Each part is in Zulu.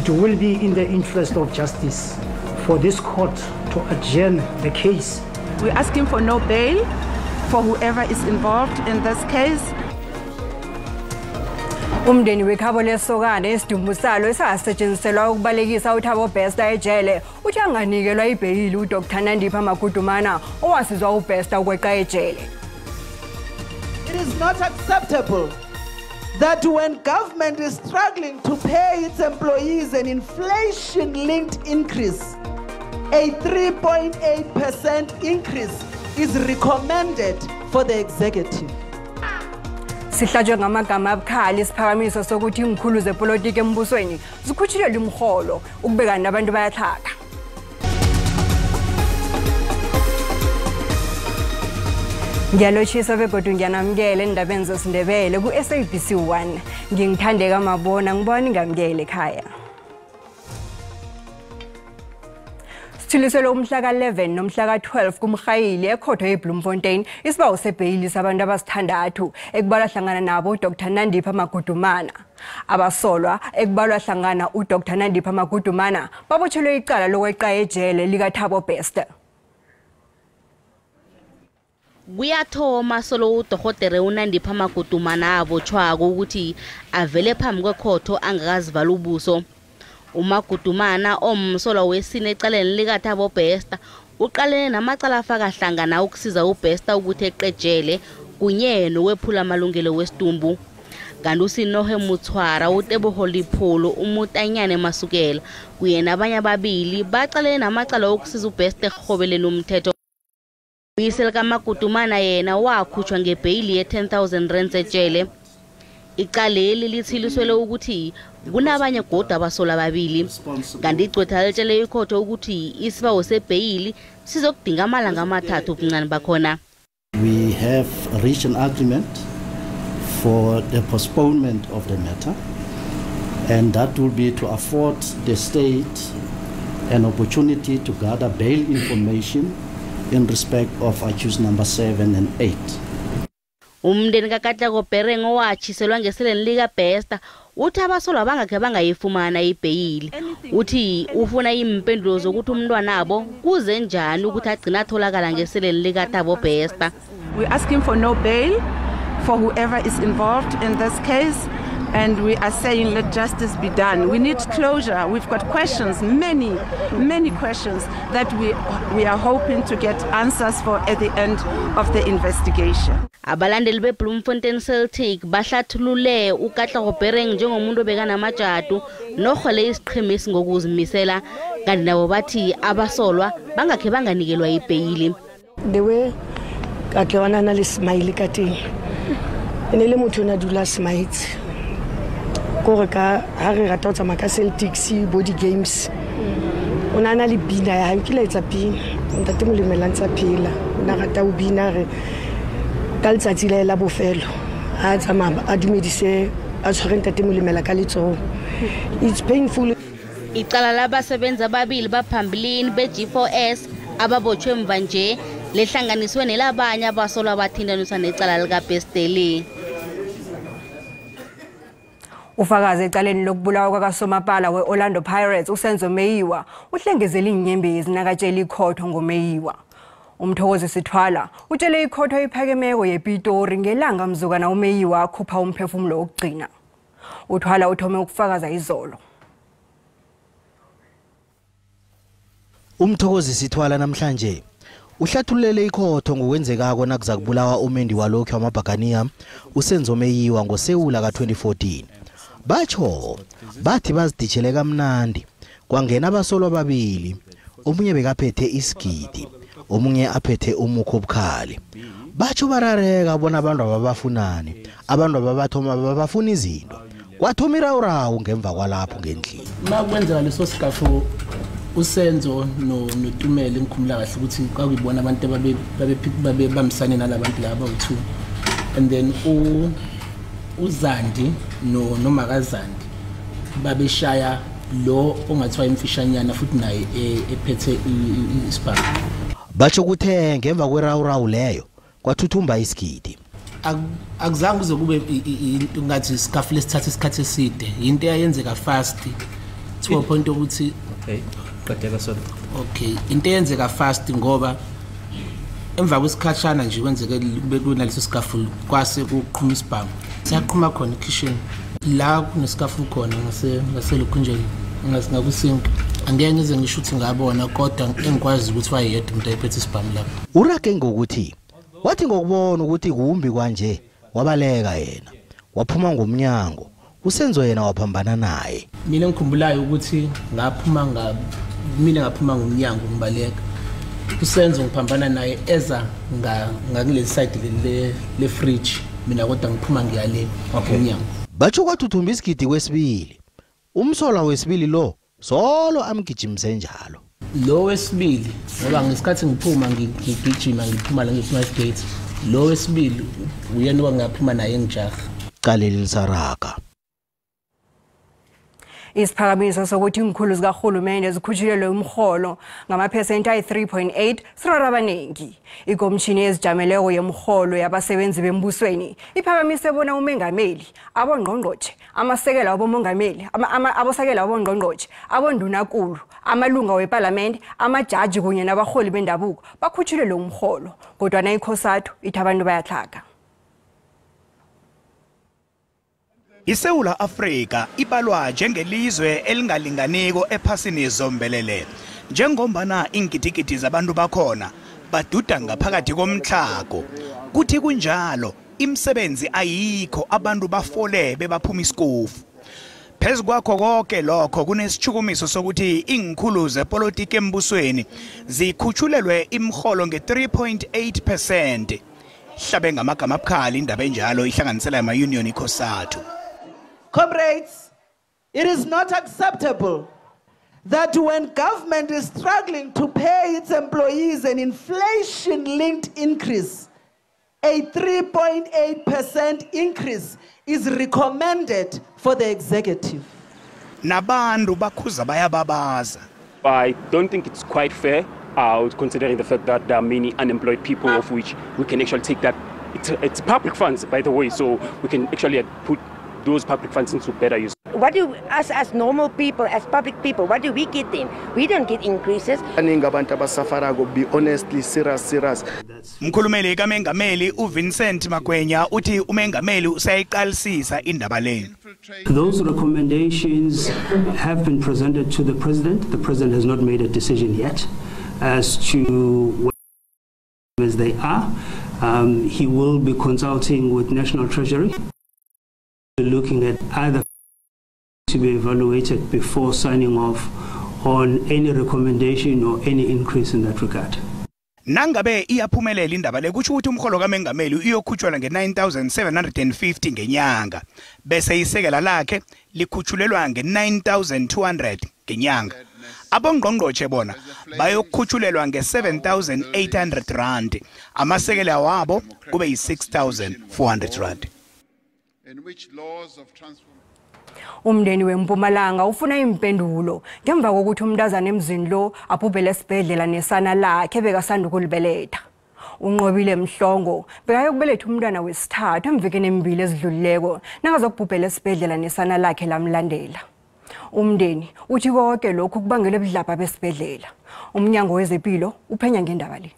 it will be in the interest of justice for this court to adjourn the case. We're asking for no bail for whoever is involved in this case. Umndeni wekhabo lesokane esidumbu salo esasetshenziselwa ukubalekisa uThabo Bester ejele uthi anganikelwa ibheyili uDr Nandipha Magudumana owasizwa uBester ukweqa ejele. It is not acceptable that when government is struggling to pay its employees an inflation-linked increase, a 3.8% increase is recommended for the executive. Sihlajwe ngamagama abukhali isiphakamiso sokuthi ingikhulu zepolitiki embusweni zikhutshilelwe imholo ukubeka nabantu bayathaka. Ngiyalochisa begodwa ngiyanamkele endabeni zesiNdebele ku SABC 1. Ngingithandeka mabona ngibona ngamkele ekhaya. Sithiliselo umhla ka-11 nomhla ka-12 kumhayili ekhotho yeBloemfontein isibawu sebheyili sabantu abasithandathu ekubalwa hlangana nabo uDr Nandipha Magudumana. Abasolwa ekubalwa hlangana uDr Nandipha Magudumana babotshelwe icala lokweqa ejele likaThabo Bester. Kuyathoma solo uDokotela uNandipha Magudumana abotshwako ukuthi avele phambi kwekhotho angakazivala ubuso. uMagudumana omsolwa wesine ecaleni likaThabo Bester uqalene namacala afaka hlangana ukusiza uBester ukuthi eqejele kunye nowephula amalungelo wesidumbu. Kanti uSinohe Muthwara uTeboho Lipholo uMutanyane Masukela kuye nabanye ababili baqalene namacala okusiza uBester ehobeleni umthetho. Uyisela kaMagudumana yena wakhutshwa ngebheyili ye R10,000 ejele. Icaleli lithiliswele ukuthi kunabanye goda abasola ababili. Kanti igcwetha litshele ikhotho ukuthi isibawo sebheyili sizokudinga amalanga amathathu ubuncane bakhona. We have reached an agreement for the postponement of the matter, and that will be to afford the state an opportunity to gather bail information in respect of accused number 7 and 8. Umndeni kaKatlego Bereng owatshiselwa ngeseleni likaBester uthi abasolwa bangakhe bangayifumana ibheyili. Uthi ufuna impendulo zokuthi umntwana abo kuze njani ukuthi agcina atholakala ngeseleni likaThabo Bester. We're asking for no bail for whoever is involved in this case, and we are saying let justice be done. We need closure. We've got questions, many questions that we are hoping to get answers for at the end of the investigation. Abalandeli beBloemfontein Celtic bahlathulule uKatlego Bereng njengomuntu obeka namajadu nohole isiqhemesi ngokuzimisela kanti nabo bathi abasolwa bangakhe banganikelwa ibheyili. The way Katlego na le smile ka teng ene le motho na dula smile gore ka ha re rata tsa maka Celtics body games ona na le bina ya nkile etsa pina ntate molemela ntsa phela ona rata o bina re ka letsatsi la bofelo ha tsa mama a dumedise a tshwere ntate molemela ka letsoho. It's painful. Icala labasebenzi ababili baphambilini beG4S ababotshwe mva nje lehlanganiswe nelabanye abasolwa abathindaniswa necala likaBester. Ufakazi ecaleni lokubulawa kwakasomapala weOrlando Pirates uSenzo Meyiwa uhlengezela inyembezi nakatshela ikhotho ngoMeyiwa. Umthokozi Sithwala utshele ikhotho iphakemeko yePitori ngelanga mzukwana uMeyiwa akhupha umphefumulo wokugcina. Uthwala uthome ukufakaza izolo. Umthokozi Sithwala namhlanje uhlathulele ikhotho ngokwenzekako nakuza kubulawa umendi walokho wamabhakaniya uSenzo Meyiwa ngoSewula ka2014. Bathi baziditshele kamnandi kwangena abasolwa ababili, omunye bekaphethe isigidi, omunye aphethe umukho obukhali. Batsho barareka bona abantu ababafunani, abantu ababathoma babafuna izinto. Kwathoma irawurawu ngemva kwalapho ngendlini. Makwenzeka leso sigafo uSenzo noTumela ngikhumula kahle ukuthi kwakuyibona abantu babe bamsane nalabantu laba u2, and then uZandi noMakazandi babeshaya lo ongathiwa imfishanyana futhi naye ephethe isibhamu. Batsho kuthe ngemva kwerawurawu leyo kwathuthumba isigidi. Akuzange kuze kube ngathi isikhafu lesithatha isikhathi eside, into eyenzeka fast to a point ukuthi okay kodwa so okay into yenzeka fast ngoba emva kwesikhashana nje kwenzeke bekunaleso sikafu kwase kuqhuma isibhamu siyaqhuma khona ekitchen la kunesikafu khona ngaselukhunjeni ngakusinki angeke ngize ngisho ukuthi ngabona kodwa engikwazi ukuthi wayedwa umuntu ayiphethe isibhamu lapho urake ngokuthi wathi ngokubona ukuthi kumbi kanje wabaleka yena waphuma ngomnyango usenzo yena waphambana naye mina ngikhumbulayo ukuthi mina ngaphuma ngomnyango ngibaleka usenzo ngiphambana naye eza ngakule side le fridge mina kodwa ngiphuma ngiyale ngomnyango batsho kwathuthumba isigidi kwesibili umsola wesibili lo solo amgijimise njalo lo wesibili ngoba ngesikhathi ngiphuma ngigijima ngiphuma la nge-Smart Gate lo wesibili uyena wangaphuma naye ngijaha Qaleli Lisaraga Isiphakamiso sokuthi inkhulu zikahulumende zikhutshulelwe umholo ngamaphesenti ayi-3.8 sirara abaningi. Ikomishini ezijameleko yemholo yabasebenzi bembusweni iphakamise bona umengameli, abongqongqotjhe, amasekela wabomongameli, abosekela wabongqongqotjhe, abondunakulu, amalunga weparlament, amajaji kunye nabaholi bendabuko bakhutshulelwe umholo. Kodwa na ikhosathu ithi abantu bayatlhaga. ISouth Africa ibalwa njengelizwe elingalinganiko ephasini zombelele njengombana ingidigidi zabantu bakhona baduda ngaphakathi komtlhago kuthi kunjalo imisebenzi ayikho abantu bafole bebaphuma isikofu phezulu kwakho konke lokho kunesitshukumiso sokuthi ingikhulu zepolitiki embusweni zikhutshulelwe imiholo nge-3.8%. Hlabe ngamagama abukhali indaba enjalo ihlanganisela ama-union ikhosathu. Comrades, it is not acceptable that when government is struggling to pay its employees an inflation-linked increase, a 3.8% increase is recommended for the executive. Nabandu bakhuza bayababaza. I don't think it's quite fair, considering the fact that there are many unemployed people of which we can actually take that. It's public funds, by the way, so we can actually put those public funds into better use. What do us as normal people, as public people, what do we get in? We don't get increases. Be honestly serious. Mkhulumeli kaMengameli uVincent Magwenya uthi uMengameli usayiqalisisa indaba le. Those recommendations have been presented to the president. The president has not made a decision yet as to what they are. He will be consulting with National Treasury, looking at either to be evaluated before signing off on any recommendation or any increase in that regard. Nangabe iyaphumelela indaba le kuthi ukuthi umholo kaMengameli uyokhutshwa nge-9,750 ngenyanga bese isekela lakhe likhutshulelwa nge-9,200 ngenyanga. Abongqongqotjhe bona bayokhutshulelwa nge-7,800 rand, amasekela wabo kube yi-6,400 rand. In which laws of transformation Umndeni weMpumalanga ufuna impendulo ngemva kokuthi umntazana emzini lo abhubhele esibhedlela nesana lakhe bekasanda ukulibeletha. Unqobile Mhlongo bekayokubeletha umntwana wesithathu emvikeni emibili ezidlulileko nangazokubhubhela esibhedlela nesana lakhe lamlandela. Umndeni uthi konke lokhu kubangela ubudlapha besibhedlela. Umnyango wezempilo uphenya ngendaba le.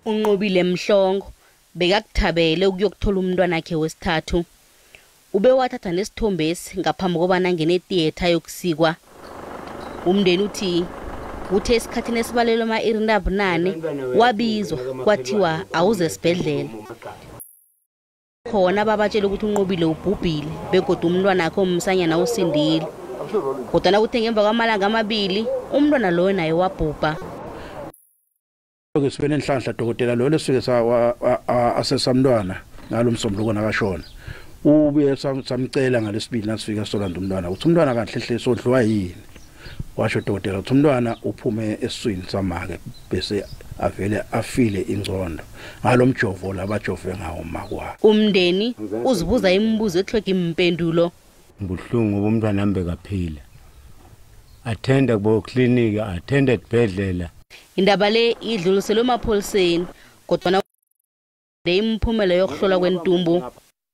Unqobile Mhlongo bekakuthabele ukuyokuthola umntwana wakhe wesithathu. Ube wathatha nesithombesi ngaphambi kobana ngene theater yokusikwa. Umndeni uthi uthe esikhathini esibalelwe ama-iri 9 wabizwa kwathiwa awuze esibhedlela. Khona babatshela ukuthi unqobile ubhubhile begodwa umntwana wakhe omsanyana usindile. Kodwa uthe ngemva kwamalanga amabili umntwana loyo naye wabhubha. Sibene inhlanhla dokotela lo lesifike asesamntwana ngalo msombuluko nakashona. Ubuye samcela ngalesibili nasifika solanda umntwana uthi umntwana kahle hle sodliwa yini. Washo dokotela uthi umntwana uphume esiswini samake bese avele afile ingcondo ngalo mjovo labajove ngawo makwa. Umndeni uzibuza imibuzo ehlweka impendulo. Ubuhlungu bomntwana hambe kaphila. Athenda kubo clinic, athenda esibhedlela. Indaba le idluliselwe emapholiseni kodwa imphumela yokuhlola kwentumbu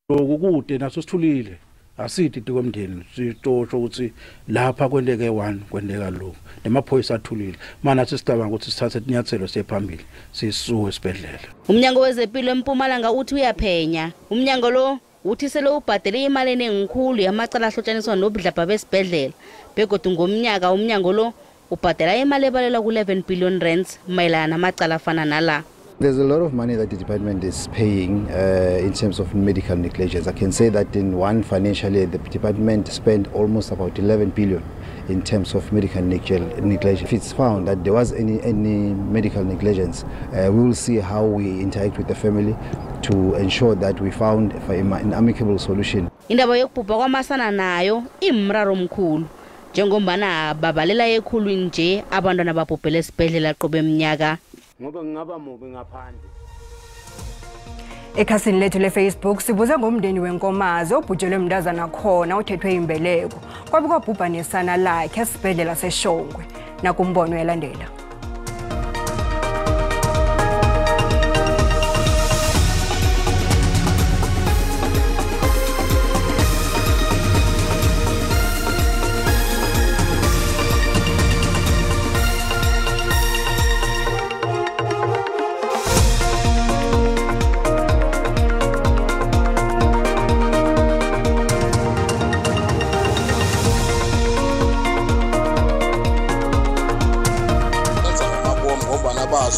ukude naso sithulile asithi tikomndeni sitosho ukuthi lapha kwenteke 1 kwenteka lo nemaphoyisa athulile mana sisicabanga ukuthi sithathe inyathelo sephambili sisuke esibhedlela. Umnyango wezempilo eMpumalanga uthi uyaphenya. Umnyango lo uthi sele ubhadele imali enengikhulu yamacala ahlotshaniswa nobudlabha besibhedlela begodwa ngomnyaka umnyango lo ubhadela imali ebalela ku11 billion rands mayelana namacala afana nala. There's a lot of money that the department is paying in terms of medical negligence. I can say that in one financial year, the department spent almost about 11 billion in terms of medical negligence. If it's found that there was any medical negligence, we will see how we interact with the family to ensure that we found an amicable solution. Indaba yokubhubha kwamasana nayo imraro omkhulu. Njengombana babalela ekhulwini nje abantwana babhubhele esibhedlela qobe eminyaka. Ngoba ngingaba mubi ngaphandle. Ekhasini lethu leFacebook sibuze ngomndeni wenkomazi obhujelwe umntazana khona uthethwe imbeleko kwabe kwabhubha nesana lakhe esibhedlela seShongwe nakumbono yalandela.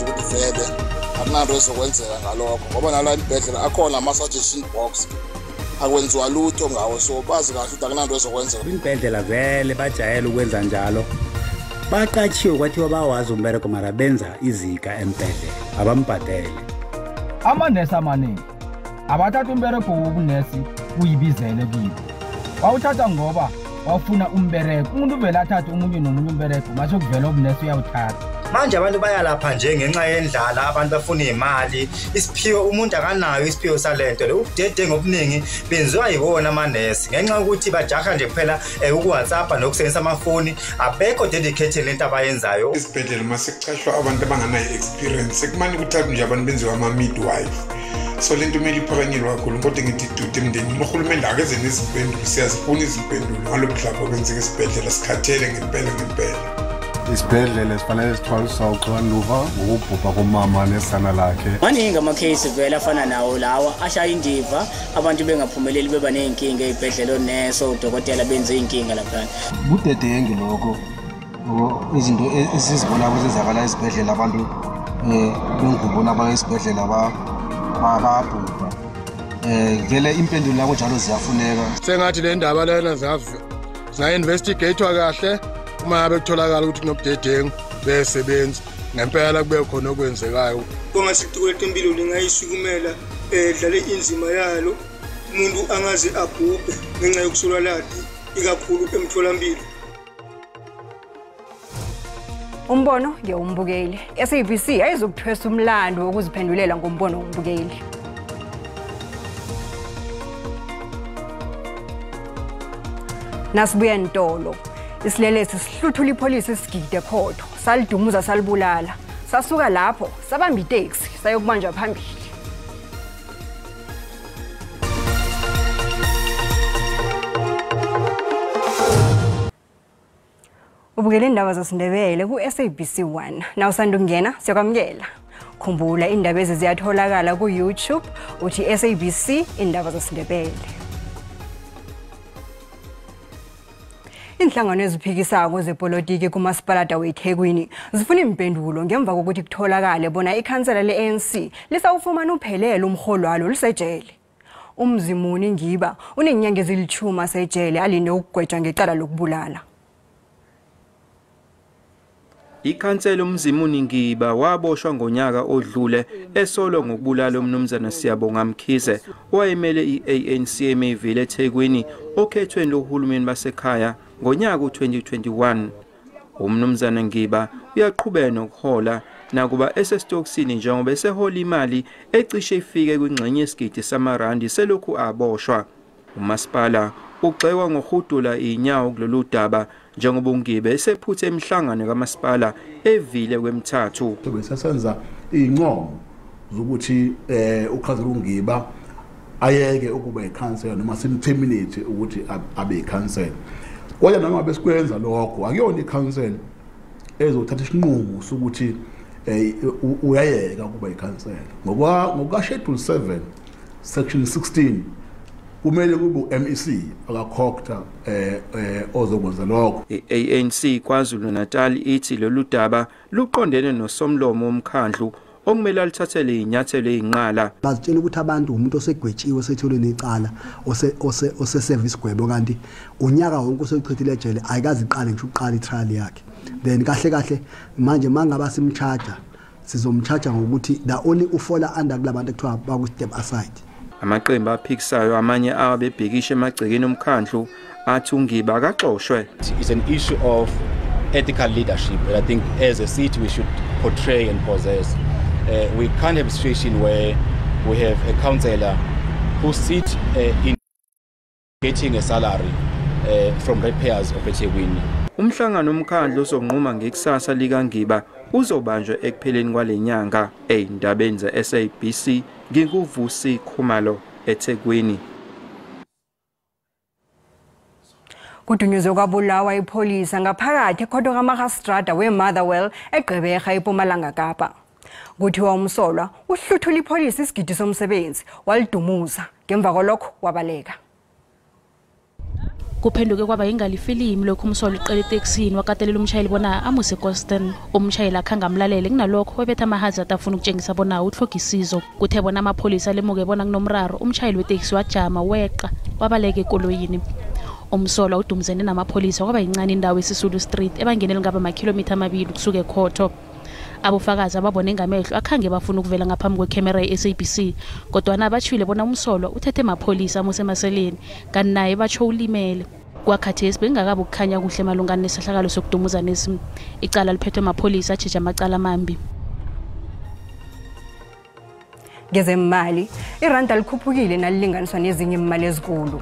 ukuthi vele akunanto ezokwenzeka ngalokho ngoba nala ibhedlela akhona ama-suggestion box akwenziwa lutho ngawo so bazi kahle ukuthi akunanto ezokwenzeka. Ibhedlela vele bajayele ukwenza njalo baqatshiwe kwathiwa bawazi umbereko mara benza izika empedlela abambhadele. Amanesi amaningi abathatha umbereko wobunesi uyibizele kibo wawuthatha ngoba wafuna umbereko umuntu vele athathe umunye nomunye umbereko masho kuvela ubunesi uyawuthatha. Manje abantu bayalapha nje ngenxa yendlala abantu bafuna imali isiphiwo umuntu akanayo isiphiwo salento le ubudede ngobuningi benziwa yibona amanesi ngenxa ukuthi bajaha nje kuphela uku-WhatsApp nokusebenzisa amafoni abekho dedicated lento abayenzayo. Isibhedlela masekucashwa abantu abanganayo experience kumane kuthathe nje abantu benziwa ama-midwife so lento kumele iphakanyelwe kakhulu kodwa ngithi dude emndenini urhulumente akeze nezimpendulo siyazifuna izimpendulo ngalo budlabha kwenzeka esibhedlela sikhathele ngempela. Isibhedlela sifanele sithwalisa uxanduva ngokubhubha komama nesana lakhe. Maningi amakhesi vele afana nawo lawa ashaya indiva abantu bengaphumeleli beba ney'nkinga ey'bhedlela oneso udokotela benze iy'nkinga laphana. Budedengi lokho izinto esizibona kuzenzakala esibhedlela abantu bengubona abaya esibhedlela babhubha vele impendulo lako njalo ziyafuneka. Sengathi le ndaba lena zinga-investigatwa kahle uma ngabe kutholakala ukuthi kunobudedengu besebenzi ngempela kube khona okwenzekayo. Kongasikuqoqe impilo lingayisukumela dlale inzima yalo umuntu angaze abhubhe ngenxa yokusolwa lati ikakhulu emtholampilo. Umbono ngewumbukeli. SABC ayizokuthwesa umlando wokuziphendulela ngombono wombukeli. Nasibuya Ntolo. Isilelesi sihluthula ipolisi isigide khotho salidumuza salibulala sasuka lapho sabamba itaxi sayokubanjwa phambili. Ubukele indaba zesiNdebele ku SABC 1 na usanda ukungena siyakwamukela. Khumbula indaba ezi ziyatholakala ku YouTube uthi SABC indaba zesiNdebele. Inhlangano eziphikisako zepolitiki kumasipalata weThekwini zifuna impendulo ngemva kokuthi kutholakale bona ikhansela le-ANC lisawufumana uphelele umholo walo lisejele. Umzimuni Ngiba unenyanga ezilithuma sejele alinde ukugwetshwa ngecala lokubulala. Ikhansela umzimuni Ngiba waboshwa ngonyaka odlule esolo ngokubulala umnumzana Siyabonga Mkhize owayemele i-ANC emevile eThekwini okhethweni lohulumeni basekhaya ngonyaka u-2021. Umnumzana Ngiba uyaqhubeka nokuhola nakuba esesitokisini njengoba esehola imali ecishe ifike kwingxenye yesigidi samarandi selokhu aboshwa. Umasipala ugxekwa ngokuhudula inyawo kulolu daba njengoba uNgiba esephuthe emhlangano kamasipala evile kwemthathu. Besesenza inqomo zokuthi ukhazela uNgiba ayeke ukuba ikhansela noma simterminate ukuthi abe ikhansela. Kodwa noma besikwenza lokho akuyona ikhansela ezothatha isinqumo sokuthi uyayeka ukuba ikhansela. Ngokuka schedule 7 section 16 kumele kube MEC akakhokta ozokwenza lokho. I-ANC KwaZulu-Natal ithi lolu daba luqondene nosomlomo womkhandlu okumele alithathele inyathelo ezinqala. Bazitshela ukuthi abantu umuntu osegwetshiwe setholwe necala ose service gwebo kanti unyaka wonke usechithile ejele ayikazi iqale ngisho uqala itrial yakhe. Then kahle manje mangaba simcharger sizomcharger ngokuthi the only ufola under kulabantu ekuthiwa baku step aside. Amaqembu aphikisayo amanye abebhekisha emagcekeni omkhandlu athi uNgiba akaxoshwe. It's an issue of ethical leadership that I think as a city we should portray and possess. We can't have a situation where we have a councillor who sit in getting a salary from ratepayers of eThekwini. Umhlangano omkhandlu uzonquma ngekusasa likaNgiba uzobanjwa ekupheleni kwalenyanga. Eindabeni ze-SABC nginguvusi Khumalo eThekwini. Kudunyuzwe kwabulawa ipolisa ngaphakathi ekhotho kaMagistrata weMotherwell eGqeberha eMpumalanga Kapa. Kuthiwa umsolwa uhluthula ipolisa isigidi somsebenzi walidumuza ngemva kwalokho wabaleka. Kuphenduke kwaba ingalifilimu lokho umsolwa iqela eTexini wakatelela umshayeli bona amuse Goston. Umshayeli akhanga amlalele kunalokho webetha amahazard afuna ukutshengisa bona uthoga isizo. Kuthe bona amapholisa lemuke bona kunomraro umshayeli weTaxi wajama weqa wabaleka ekoloyini. Umsolwa udumzene namapholisa kwaba yincane indawo eSisulu Street ebangenele ngaba amakhilomitha 2 kusuka ekhotho. Abufakazi ababone ngamehlo akhange bafuna ukuvela ngaphambi kwekhamera ye-SABC kodwa nabachwile bona umsolwa uthethe amapholisa amusemaseleni kanti naye batsho ulimele. Kwakhathesi bengakabe ukukhanya kuhle malungana nesahlakalo sokudumuza nesi. Icala liphethwe amapholisa atshintsha amacala amambi. Ngezemali, iranda likhuphukile nalilinganiswa nezinye imali ezinkulu.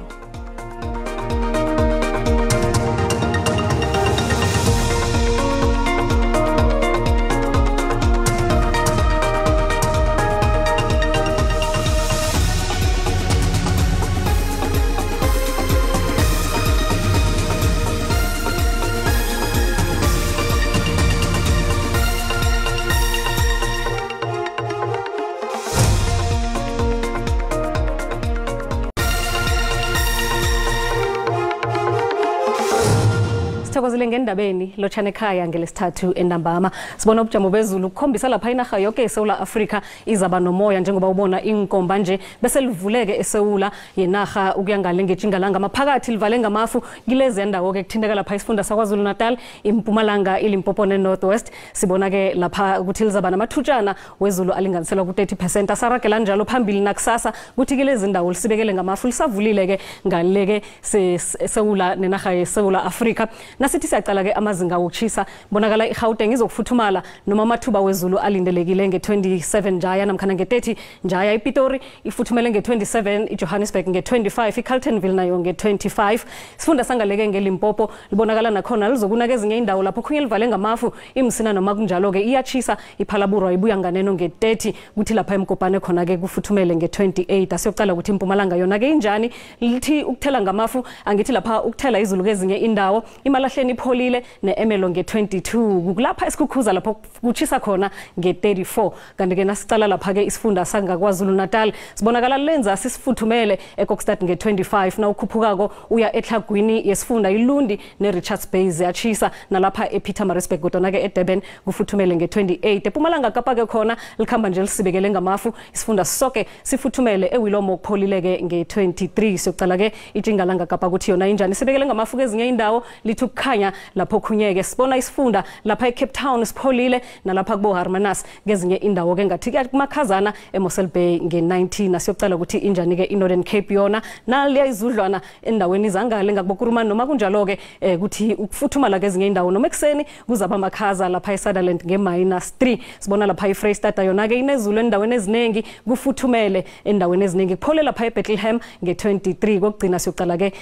Sithokozile ngendabeni lochane ekhaya ngelesithathu eNdaba. Sibona ubujamo bezulu ukukhombisa lapha inaga yonke eSouth Africa izaba nomoya njengoba ubona inkomba nje bese livuleke eSouth yenaga ukuyangale ngejingalanga maphakathi livale ngamafu kilezi ndawo ke kuthindeka lapha isifunda saKwaZulu Natal iMpumalanga iLimpopo neNorthwest. Sibona ke lapha ukuthi lizaba namathutshana wezulu alinganiselwa ku30% asaragela njalo phambili nakusasa kuthi kilezi ndawo lisibekele ngamafu lisavulile ke ngaleke seSouth nenaga yeSouth Africa. Nasithi siyaqala ke amazinga wokuchisa bonakala iGauteng izokufuthumala noma amathuba wezulu alindelekile nge27 njaya namkhana nge30 njaya iPitori ifuthumele nge27 iJohannesburg nge25 iCarltonville nayo nge25 sifunda sangaleke ngeLimpopo libonakala nakhona lizokuna kezinye indawo lapho khunye livale ngamafu imsina noma kunjalo ke iyachisa iPhalaburwa ibuya nganeno nge30 kuthi lapha eMkopane khona ke kufuthumele nge28 asiyocala ukuthi iMpumalanga yona ke injani lithi ukuthela ngamafu angithi lapha ukuthela izulu kezinye indawo imalahleni ipholile neEmelo nge22 kulapha esikhukhuza lapho kuchisa khona nge34 kanti ke nasicala lapha ke isifunda sangakwaZulu Natal sibonakala lenza sisifuthumele eKokstad nge25 na ukhuphukako uya eTlagwini yesifunda iLundi neRichards Bay ziyachisa nalapha ePietermaritzburg kodwa ke eDurban kufuthumele nge28 ePumalanga Kapa ke khona likhamba nje lisibekele ngamafu isifunda sonke sifuthumele eWilomo kupholile ke nge23 siyocala ke iJingalanga Kapa kuthi yona injani sibekele ngamafu kezinye indawo lithi ukukhanya lapho khunyeke sibona isifunda lapha eCape Town sipholile nalapha kubo Hermanus kezinye indawo ke ngathi kumakhazana eMossel Bay nge19 asiyocala ukuthi injani ke iNorthern Cape yona naliya izudlwana endaweni zangale ngakubokurumani noma kunjalo ke ukuthi ukufuthumala kezinye indawo noma ekseni kuzaba amakhaza lapha eSutherland nge-3 sibona lapha iFreystata yona ke inezulu endaweni eziningi kufuthumele endaweni eziningi kuphole lapha eBethlehem nge23 kokugcina siyocala ke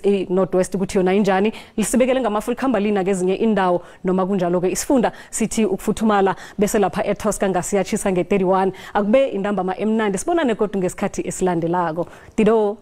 iNorthwest ukuthi yona injani lisibekele futhi khamba lina kezinye indawo noma kunjalo ke isifunda sithi ukufuthumala bese lapha eTosca ngasiyachisa nge31 akube indamba emnandi sibonane kodwa ngesikhathi esilandelako Dido